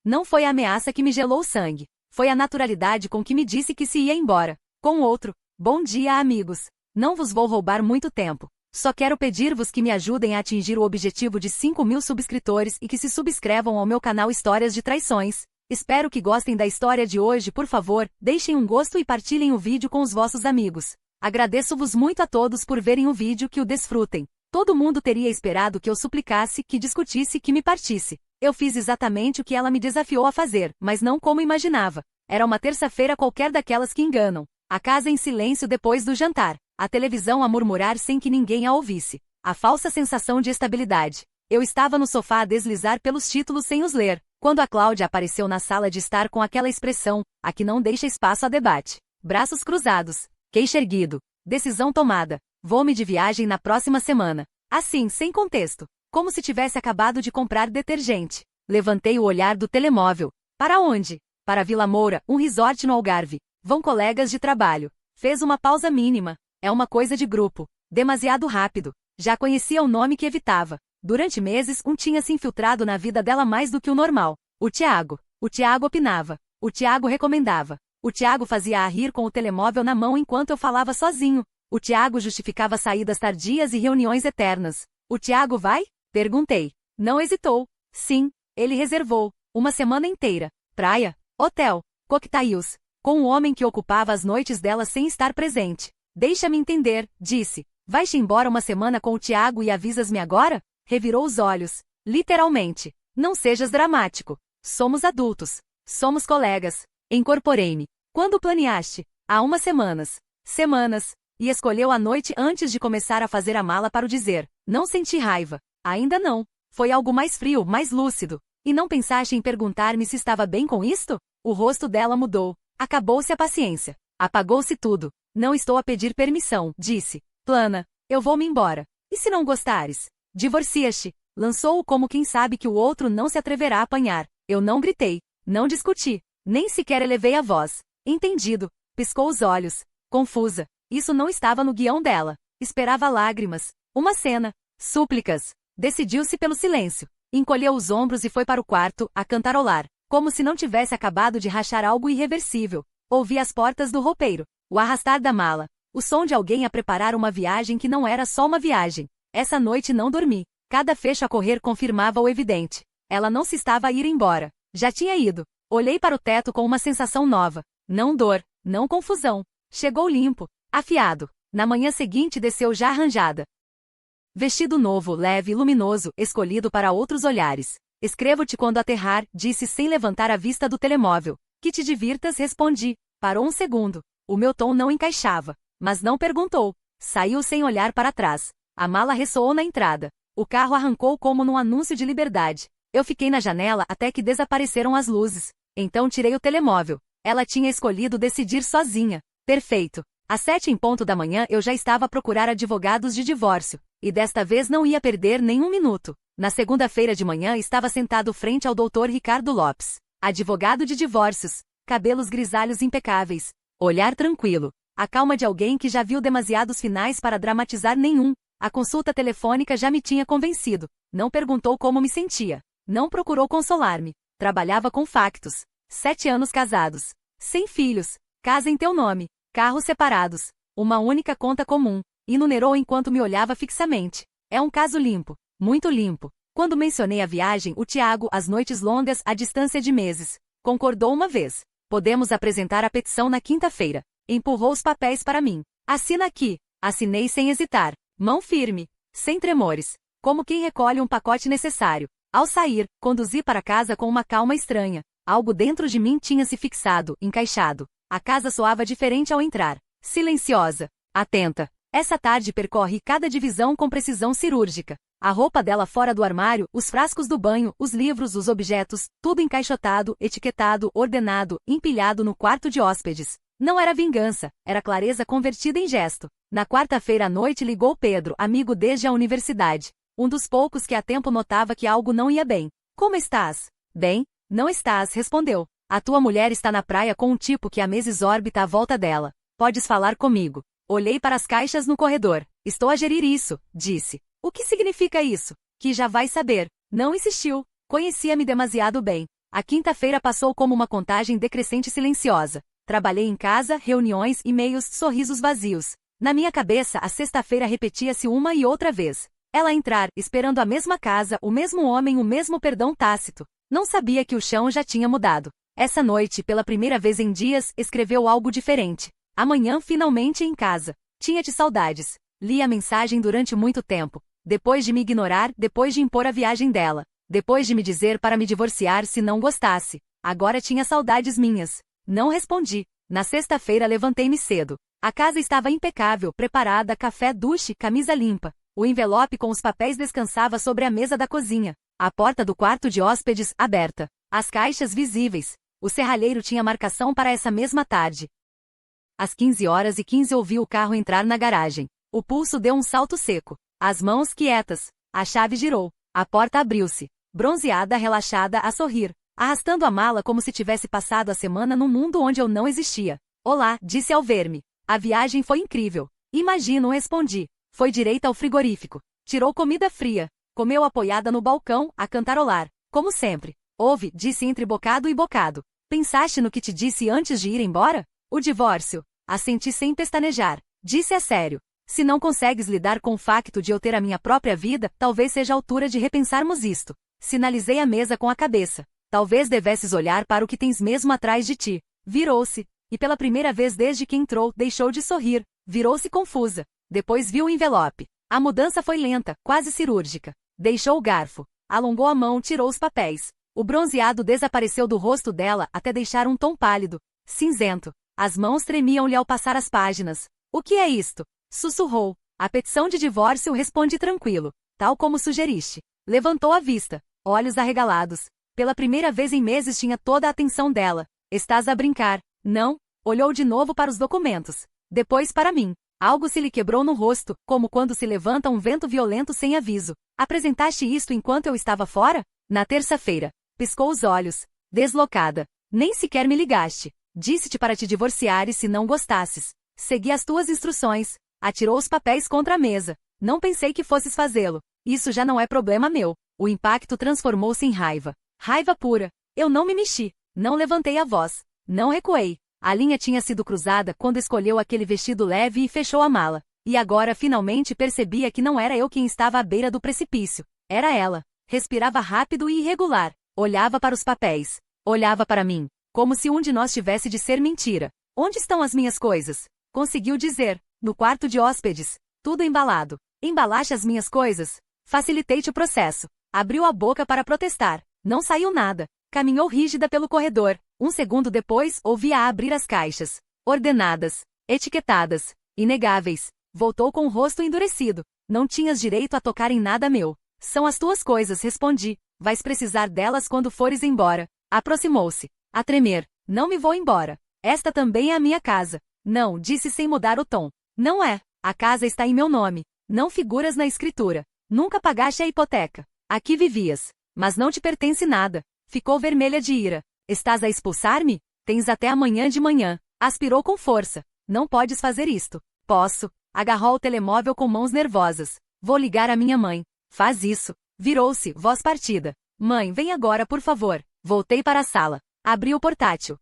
Não foi a ameaça que me gelou o sangue. Foi a naturalidade com que me disse que se ia embora. Com outro. Bom dia, amigos. Não vos vou roubar muito tempo. Só quero pedir-vos que me ajudem a atingir o objetivo de 5.000 subscritores e que se subscrevam ao meu canal Histórias de Traições. Espero que gostem da história de hoje. Por favor, deixem um gosto e partilhem o vídeo com os vossos amigos. Agradeço-vos muito a todos por verem o vídeo, que o desfrutem. Todo mundo teria esperado que eu suplicasse, que discutisse, que me partisse. Eu fiz exatamente o que ela me desafiou a fazer, mas não como imaginava. Era uma terça-feira qualquer daquelas que enganam. A casa em silêncio depois do jantar. A televisão a murmurar sem que ninguém a ouvisse. A falsa sensação de estabilidade. Eu estava no sofá a deslizar pelos títulos sem os ler, quando a Cláudia apareceu na sala de estar com aquela expressão, a que não deixa espaço a debate. Braços cruzados. Queixo erguido. Decisão tomada. Vou-me de viagem na próxima semana. Assim, sem contexto. Como se tivesse acabado de comprar detergente. Levantei o olhar do telemóvel. Para onde? Para Vila Moura, um resort no Algarve. Vão colegas de trabalho. Fez uma pausa mínima. É uma coisa de grupo. Demasiado rápido. Já conhecia o nome que evitava. Durante meses, tinha se infiltrado na vida dela mais do que o normal. O Tiago. O Tiago opinava. O Tiago recomendava. O Tiago fazia-a rir com o telemóvel na mão enquanto eu falava sozinho. O Tiago justificava saídas tardias e reuniões eternas. O Tiago vai? Perguntei. Não hesitou. Sim, ele reservou. Uma semana inteira. Praia, hotel, coquetéis. Com o homem que ocupava as noites dela sem estar presente. Deixa-me entender, disse. Vais-te embora uma semana com o Tiago e avisas-me agora? Revirou os olhos. Literalmente. Não sejas dramático. Somos adultos. Somos colegas. Incorporei-me. Quando planeaste? Há umas semanas. Semanas. E escolheu a noite antes de começar a fazer a mala para o dizer. Não senti raiva. Ainda não. Foi algo mais frio, mais lúcido. E não pensaste em perguntar-me se estava bem com isto? O rosto dela mudou. Acabou-se a paciência. Apagou-se tudo. Não estou a pedir permissão, disse. Plana. Eu vou-me embora. E se não gostares? Divorcia-te. Lançou-o como quem sabe que o outro não se atreverá a apanhar. Eu não gritei. Não discuti. Nem sequer elevei a voz. Entendido. Piscou os olhos. Confusa. Isso não estava no guião dela. Esperava lágrimas. Uma cena. Súplicas. Decidiu-se pelo silêncio. Encolheu os ombros e foi para o quarto, a cantarolar. Como se não tivesse acabado de rachar algo irreversível. Ouvi as portas do roupeiro. O arrastar da mala. O som de alguém a preparar uma viagem que não era só uma viagem. Essa noite não dormi. Cada fecho a correr confirmava o evidente. Ela não se estava a ir embora. Já tinha ido. Olhei para o teto com uma sensação nova. Não dor, não confusão. Chegou limpo, afiado. Na manhã seguinte desceu já arranjada. Vestido novo, leve e luminoso, escolhido para outros olhares. Escrevo-te quando aterrar, disse sem levantar a vista do telemóvel. Que te divirtas, respondi. Parou um segundo. O meu tom não encaixava. Mas não perguntou. Saiu sem olhar para trás. A mala ressoou na entrada. O carro arrancou como num anúncio de liberdade. Eu fiquei na janela até que desapareceram as luzes. Então tirei o telemóvel. Ela tinha escolhido decidir sozinha. Perfeito. Às 7h da manhã eu já estava a procurar advogados de divórcio. E desta vez não ia perder nenhum minuto. Na segunda-feira de manhã estava sentado frente ao Dr. Ricardo Lopes. Advogado de divórcios. Cabelos grisalhos impecáveis. Olhar tranquilo. A calma de alguém que já viu demasiados finais para dramatizar nenhum. A consulta telefônica já me tinha convencido. Não perguntou como me sentia. Não procurou consolar-me. Trabalhava com factos. 7 anos casados. Sem filhos. Casa em teu nome. Carros separados. Uma única conta comum. Enumerou enquanto me olhava fixamente. É um caso limpo. Muito limpo. Quando mencionei a viagem, o Tiago, as noites longas, a distância de meses. Concordou uma vez. Podemos apresentar a petição na quinta-feira. Empurrou os papéis para mim. Assina aqui. Assinei sem hesitar. Mão firme. Sem tremores. Como quem recolhe um pacote necessário. Ao sair, conduzi para casa com uma calma estranha. Algo dentro de mim tinha se fixado, encaixado. A casa soava diferente ao entrar. Silenciosa. Atenta. Essa tarde percorre cada divisão com precisão cirúrgica. A roupa dela fora do armário, os frascos do banho, os livros, os objetos, tudo encaixotado, etiquetado, ordenado, empilhado no quarto de hóspedes. Não era vingança, era clareza convertida em gesto. Na quarta-feira à noite ligou Pedro, amigo desde a universidade. Um dos poucos que há tempo notava que algo não ia bem. Como estás? Bem, não estás, respondeu. A tua mulher está na praia com um tipo que há meses orbita à volta dela. Podes falar comigo. Olhei para as caixas no corredor. Estou a gerir isso, disse. O que significa isso? Que já vais saber. Não insistiu. Conhecia-me demasiado bem. A quinta-feira passou como uma contagem decrescente silenciosa. Trabalhei em casa, reuniões, e-mails, sorrisos vazios. Na minha cabeça, a sexta-feira repetia-se uma e outra vez. Ela entrar, esperando a mesma casa, o mesmo homem, o mesmo perdão tácito. Não sabia que o chão já tinha mudado. Essa noite, pela primeira vez em dias, escreveu algo diferente. Amanhã, finalmente em casa. Tinha-te saudades. Li a mensagem durante muito tempo. Depois de me ignorar, depois de impor a viagem dela. Depois de me dizer para me divorciar se não gostasse. Agora tinha saudades minhas. Não respondi. Na sexta-feira levantei-me cedo. A casa estava impecável, preparada, café, duche, camisa limpa. O envelope com os papéis descansava sobre a mesa da cozinha. A porta do quarto de hóspedes, aberta. As caixas visíveis. O serralheiro tinha marcação para essa mesma tarde. Às 15h15 ouvi o carro entrar na garagem. O pulso deu um salto seco. As mãos quietas. A chave girou. A porta abriu-se. Bronzeada, relaxada, a sorrir. Arrastando a mala como se tivesse passado a semana num mundo onde eu não existia. Olá, disse ao ver-me. A viagem foi incrível. Imagino, respondi. Foi direita ao frigorífico. Tirou comida fria. Comeu apoiada no balcão, a cantarolar. Como sempre. Ouve, disse entre bocado e bocado. Pensaste no que te disse antes de ir embora? O divórcio. Assenti sem pestanejar. Disse a sério. Se não consegues lidar com o facto de eu ter a minha própria vida, talvez seja a altura de repensarmos isto. Sinalizei a mesa com a cabeça. Talvez devesses olhar para o que tens mesmo atrás de ti. Virou-se. E pela primeira vez desde que entrou, deixou de sorrir. Virou-se confusa. Depois viu o envelope. A mudança foi lenta, quase cirúrgica. Deixou o garfo. Alongou a mão, tirou os papéis. O bronzeado desapareceu do rosto dela até deixar um tom pálido, cinzento. As mãos tremiam-lhe ao passar as páginas. O que é isto? Sussurrou. A petição de divórcio, responde tranquilo. Tal como sugeriste. Levantou a vista. Olhos arregalados. Pela primeira vez em meses tinha toda a atenção dela. Estás a brincar? Não? Olhou de novo para os documentos. Depois para mim. Algo se lhe quebrou no rosto, como quando se levanta um vento violento sem aviso. Apresentaste isto enquanto eu estava fora? Na terça-feira. Piscou os olhos. Deslocada. Nem sequer me ligaste. Disse-te para te divorciares se não gostasses. Segui as tuas instruções. Atirou os papéis contra a mesa. Não pensei que fosses fazê-lo. Isso já não é problema meu. O impacto transformou-se em raiva. Raiva pura. Eu não me mexi. Não levantei a voz. Não recuei. A linha tinha sido cruzada quando escolheu aquele vestido leve e fechou a mala. E agora finalmente percebia que não era eu quem estava à beira do precipício. Era ela. Respirava rápido e irregular. Olhava para os papéis. Olhava para mim. Como se um de nós tivesse de ser mentira. Onde estão as minhas coisas? Conseguiu dizer. No quarto de hóspedes. Tudo embalado. Embalaste as minhas coisas? Facilitei-te o processo. Abriu a boca para protestar. Não saiu nada. Caminhou rígida pelo corredor. Um segundo depois, ouvi-a abrir as caixas. Ordenadas. Etiquetadas. Inegáveis. Voltou com o rosto endurecido. Não tinhas direito a tocar em nada meu. São as tuas coisas, respondi. Vais precisar delas quando fores embora. Aproximou-se. A tremer. Não me vou embora. Esta também é a minha casa. Não, disse sem mudar o tom. Não é. A casa está em meu nome. Não figuras na escritura. Nunca pagaste a hipoteca. Aqui vivias. Mas não te pertence nada. Ficou vermelha de ira. Estás a expulsar-me? Tens até amanhã de manhã. Aspirou com força. Não podes fazer isto. Posso. Agarrou o telemóvel com mãos nervosas. Vou ligar à minha mãe. Faz isso. Virou-se, voz partida. Mãe, vem agora, por favor. Voltei para a sala. Abri o portátil.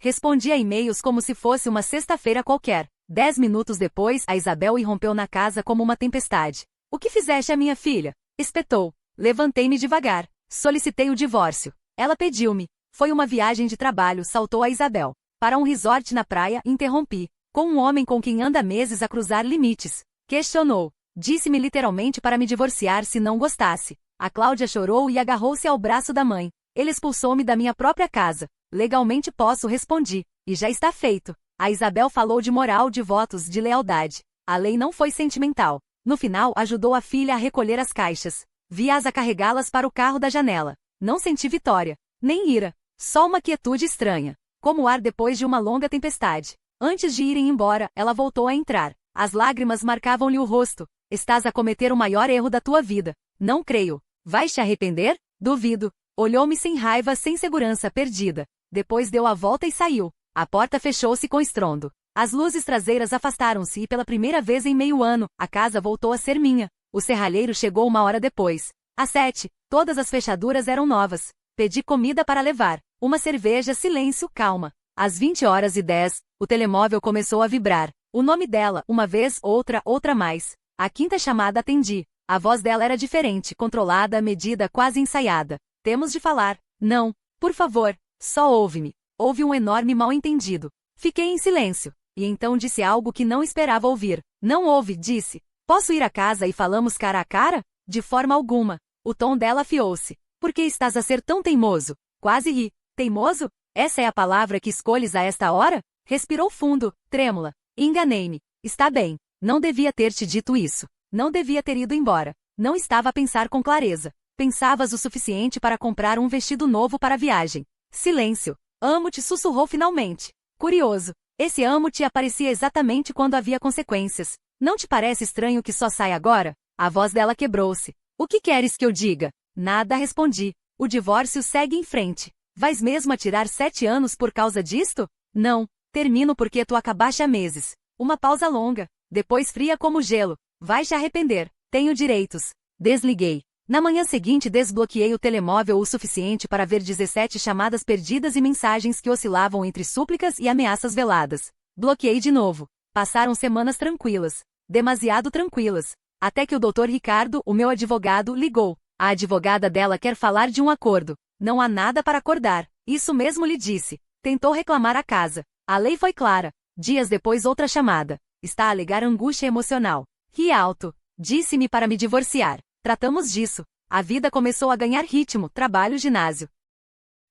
Respondi a e-mails como se fosse uma sexta-feira qualquer. 10 minutos depois, a Isabel irrompeu na casa como uma tempestade. O que fizeste à minha filha? Espetou. Levantei-me devagar. Solicitei o divórcio. Ela pediu-me. Foi uma viagem de trabalho, saltou a Isabel. Para um resort na praia, interrompi. Com um homem com quem anda meses a cruzar limites. Questionou. Disse-me literalmente para me divorciar se não gostasse. A Cláudia chorou e agarrou-se ao braço da mãe. Ele expulsou-me da minha própria casa. Legalmente posso, respondi. E já está feito. A Isabel falou de moral, de votos, de lealdade. A lei não foi sentimental. No final, ajudou a filha a recolher as caixas. Vi-as a carregá-las para o carro da janela. Não senti vitória. Nem ira. Só uma quietude estranha. Como o ar depois de uma longa tempestade. Antes de irem embora, ela voltou a entrar. As lágrimas marcavam-lhe o rosto. Estás a cometer o maior erro da tua vida. Não creio. Vais te arrepender? Duvido. Olhou-me sem raiva, sem segurança, perdida. Depois deu a volta e saiu. A porta fechou-se com estrondo. As luzes traseiras afastaram-se e pela primeira vez em meio ano, a casa voltou a ser minha. O serralheiro chegou uma hora depois. Às 7, todas as fechaduras eram novas. Pedi comida para levar. Uma cerveja, silêncio, calma. Às 20h10, o telemóvel começou a vibrar. O nome dela, uma vez, outra mais. A quinta chamada atendi. A voz dela era diferente, controlada, medida, quase ensaiada. Temos de falar. Não, por favor, só ouve-me. Houve um enorme mal-entendido. Fiquei em silêncio. E então disse algo que não esperava ouvir. Não ouve, disse. Posso ir a casa e falamos cara a cara? De forma alguma. O tom dela afiou-se. Por que estás a ser tão teimoso? Quase ri. Teimoso? Essa é a palavra que escolhes a esta hora? Respirou fundo, trêmula. Enganei-me. Está bem. Não devia ter te dito isso. Não devia ter ido embora. Não estava a pensar com clareza. Pensavas o suficiente para comprar um vestido novo para a viagem. Silêncio. Amo-te, sussurrou finalmente. Curioso. Esse amo-te aparecia exatamente quando havia consequências. Não te parece estranho que só sai agora? A voz dela quebrou-se. O que queres que eu diga? Nada, respondi. O divórcio segue em frente. Vais mesmo atirar 7 anos por causa disto? Não. Termino porque tu acabaste há meses. Uma pausa longa. Depois fria como gelo. Vais te arrepender. Tenho direitos. Desliguei. Na manhã seguinte desbloqueei o telemóvel o suficiente para ver 17 chamadas perdidas e mensagens que oscilavam entre súplicas e ameaças veladas. Bloqueei de novo. Passaram semanas tranquilas. Demasiado tranquilas. Até que o Dr. Ricardo, o meu advogado, ligou. A advogada dela quer falar de um acordo. Não há nada para acordar. Isso mesmo lhe disse. Tentou reclamar a casa. A lei foi clara. Dias depois outra chamada. Está a alegar angústia emocional. Ri alto. Disse-me para me divorciar. Tratamos disso. A vida começou a ganhar ritmo, trabalho, ginásio.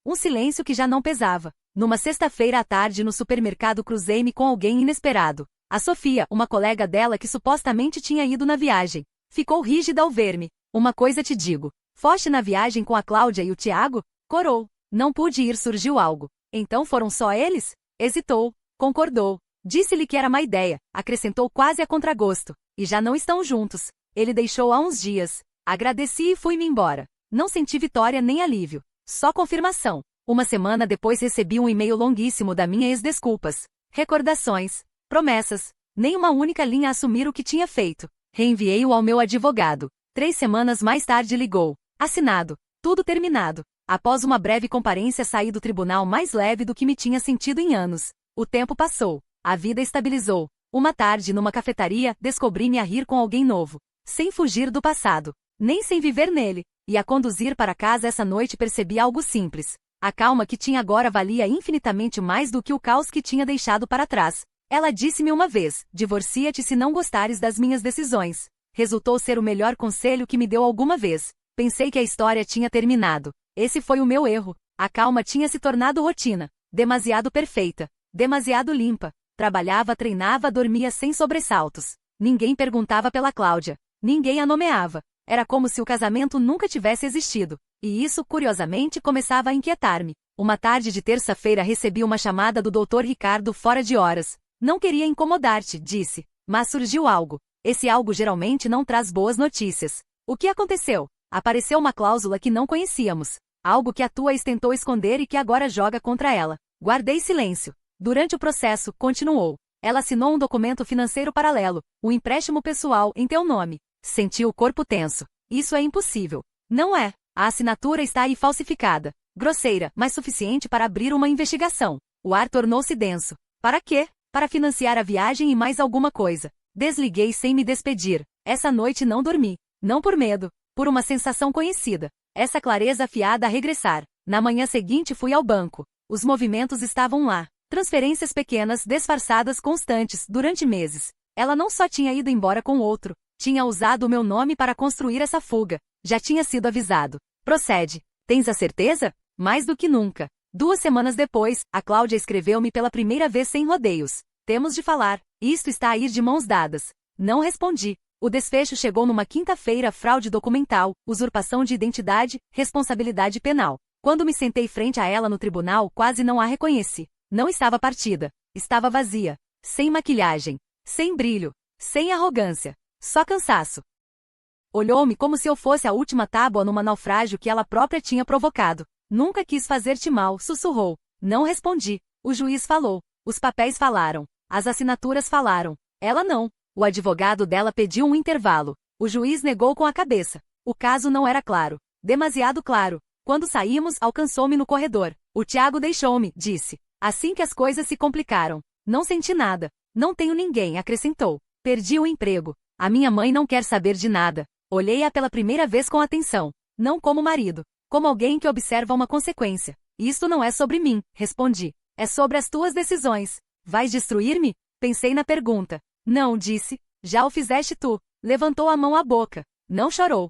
Um silêncio que já não pesava. Numa sexta-feira à tarde no supermercado cruzei-me com alguém inesperado. A Sofia, uma colega dela que supostamente tinha ido na viagem. Ficou rígida ao ver-me. Uma coisa te digo. Foste na viagem com a Cláudia e o Tiago? Corou. Não pude ir, surgiu algo. Então foram só eles? Hesitou. Concordou. Disse-lhe que era má ideia. Acrescentou quase a contragosto. E já não estão juntos. Ele deixou há uns dias. Agradeci e fui-me embora. Não senti vitória nem alívio. Só confirmação. Uma semana depois recebi um e-mail longuíssimo da minha ex-desculpas. Recordações. Promessas. Nem uma única linha a assumir o que tinha feito. Reenviei-o ao meu advogado. 3 semanas mais tarde ligou. Assinado. Tudo terminado. Após uma breve comparência saí do tribunal mais leve do que me tinha sentido em anos. O tempo passou. A vida estabilizou. Uma tarde numa cafetaria, descobri-me a rir com alguém novo. Sem fugir do passado. Nem sem viver nele. E a conduzir para casa essa noite percebi algo simples. A calma que tinha agora valia infinitamente mais do que o caos que tinha deixado para trás. Ela disse-me uma vez, divorcia-te se não gostares das minhas decisões. Resultou ser o melhor conselho que me deu alguma vez. Pensei que a história tinha terminado. Esse foi o meu erro. A calma tinha se tornado rotina. Demasiado perfeita. Demasiado limpa. Trabalhava, treinava, dormia sem sobressaltos. Ninguém perguntava pela Cláudia. Ninguém a nomeava. Era como se o casamento nunca tivesse existido. E isso, curiosamente, começava a inquietar-me. Uma tarde de terça-feira recebi uma chamada do Dr. Ricardo fora de horas. Não queria incomodar-te, disse. Mas surgiu algo. Esse algo geralmente não traz boas notícias. O que aconteceu? Apareceu uma cláusula que não conhecíamos. Algo que a tua ex tentou esconder e que agora joga contra ela. Guardei silêncio. Durante o processo, continuou. Ela assinou um documento financeiro paralelo, um empréstimo pessoal em teu nome. Senti o corpo tenso. Isso é impossível. Não é. A assinatura está aí falsificada. Grosseira, mas suficiente para abrir uma investigação. O ar tornou-se denso. Para quê? Para financiar a viagem e mais alguma coisa. Desliguei sem me despedir. Essa noite não dormi. Não por medo. Por uma sensação conhecida. Essa clareza afiada a regressar. Na manhã seguinte fui ao banco. Os movimentos estavam lá. Transferências pequenas, disfarçadas, constantes, durante meses. Ela não só tinha ido embora com outro. Tinha usado o meu nome para construir essa fuga. Já tinha sido avisado. Procede. Tens a certeza? Mais do que nunca. 2 semanas depois, a Cláudia escreveu-me pela primeira vez sem rodeios. Temos de falar. Isto está a ir de mãos dadas. Não respondi. O desfecho chegou numa quinta-feira: fraude documental, usurpação de identidade, responsabilidade penal. Quando me sentei frente a ela no tribunal, quase não a reconheci. Não estava partida. Estava vazia. Sem maquilhagem. Sem brilho. Sem arrogância. Só cansaço. Olhou-me como se eu fosse a última tábua numa naufrágio que ela própria tinha provocado. Nunca quis fazer-te mal, sussurrou. Não respondi. O juiz falou. Os papéis falaram. As assinaturas falaram. Ela não. O advogado dela pediu um intervalo. O juiz negou com a cabeça. O caso não era claro. Demasiado claro. Quando saímos, alcançou-me no corredor. O Tiago deixou-me, disse. Assim que as coisas se complicaram. Não senti nada. Não tenho ninguém, acrescentou. Perdi o emprego. A minha mãe não quer saber de nada. Olhei-a pela primeira vez com atenção. Não como marido. Como alguém que observa uma consequência. Isto não é sobre mim, respondi. É sobre as tuas decisões. Vais destruir-me? Pensei na pergunta. Não, disse. Já o fizeste tu. Levantou a mão à boca. Não chorou.